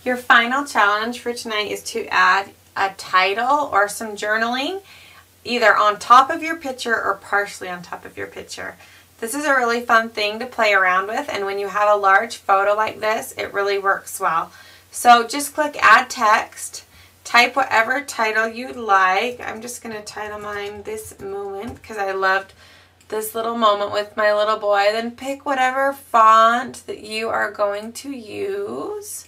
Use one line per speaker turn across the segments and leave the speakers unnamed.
Your final challenge for tonight is to add a title or some journaling either on top of your picture or partially on top of your picture. This is a really fun thing to play around with, and when you have a large photo like this, it really works well. So just click Add Text, type whatever title you'd like. I'm just going to title mine This Moment because I loved this little moment with my little boy. Then pick whatever font that you are going to use.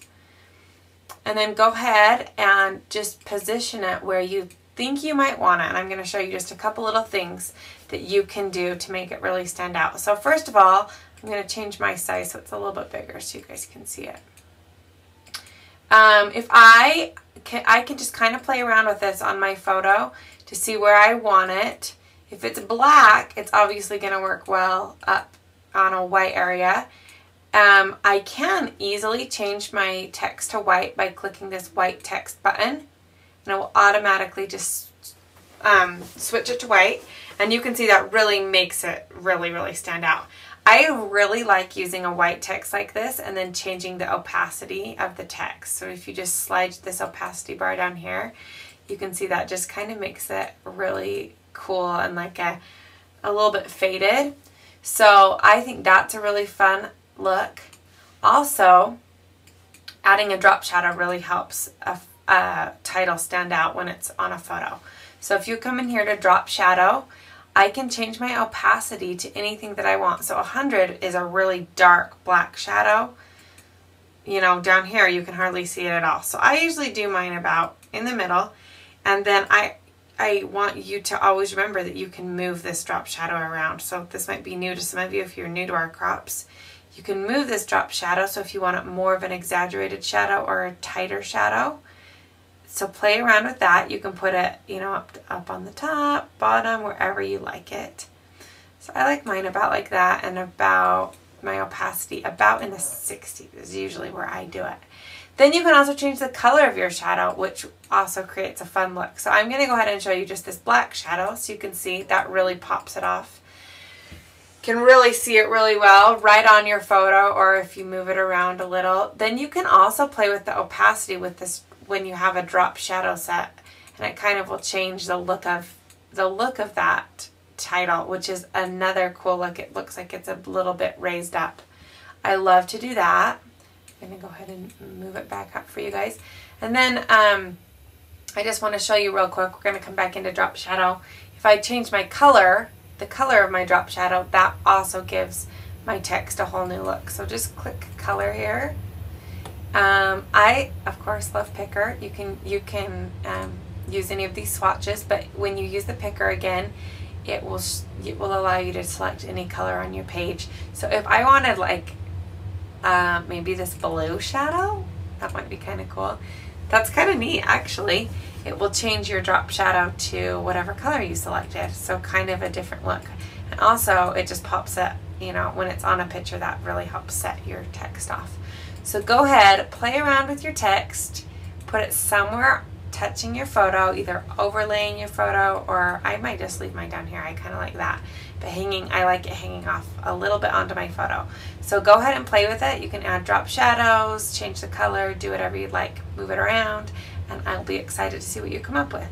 And then go ahead and just position it where you think you might want it. And I'm going to show you just a couple little things that you can do to make it really stand out. So first of all, I'm going to change my size so it's a little bit bigger so you guys can see it. If I can just kind of play around with this on my photo to see where I want it. If it's black, it's obviously going to work well up on a white area. I can easily change my text to white by clicking this white text button, and it will automatically just switch it to white, and you can see that really makes it really stand out. I really like using a white text like this and then changing the opacity of the text. So if you just slide this opacity bar down here, you can see that just kind of makes it really cool and like a little bit faded. So I think that's a really fun look. Also, adding a drop shadow really helps a title stand out when it's on a photo. So if you come in here to drop shadow, I can change my opacity to anything that I want. So 100 is a really dark black shadow. You know, down here you can hardly see it at all. So I usually do mine about in the middle, and then I want you to always remember that you can move this drop shadow around. So this might be new to some of you if you're new to our crops. You can move this drop shadow, so if you want it more of an exaggerated shadow or a tighter shadow. So play around with that. You can put it, you know, up on the top, bottom, wherever you like it. So I like mine about like that, and about my opacity about in the 60s is usually where I do it. Then you can also change the color of your shadow, which also creates a fun look. So I'm going to go ahead and show you just this black shadow so you can see that really pops it off. Can really see it really well right on your photo, or if you move it around a little. Then you can also play with the opacity with this when you have a drop shadow set, and it kind of will change the look of that title, which is another cool look. It looks like it's a little bit raised up. I love to do that. I'm going to go ahead and move it back up for you guys. And then I just want to show you real quick. We're going to come back into drop shadow. If I change my color, the color of my drop shadow, that also gives my text a whole new look. So just click color here. I of course love picker. You can use any of these swatches, but when you use the picker again, it will allow you to select any color on your page. So if I wanted like maybe this blue shadow, that might be kind of cool. That's kind of neat actually. It will change your drop shadow to whatever color you selected, so kind of a different look. And also it just pops it, you know, when it's on a picture, that really helps set your text off. So go ahead, play around with your text, put it somewhere touching your photo, either overlaying your photo, or I might just leave mine down here. I kind of like that. But I like it hanging off a little bit onto my photo. So go ahead and play with it. You can add drop shadows, change the color, do whatever you'd like, move it around, and I'll be excited to see what you come up with.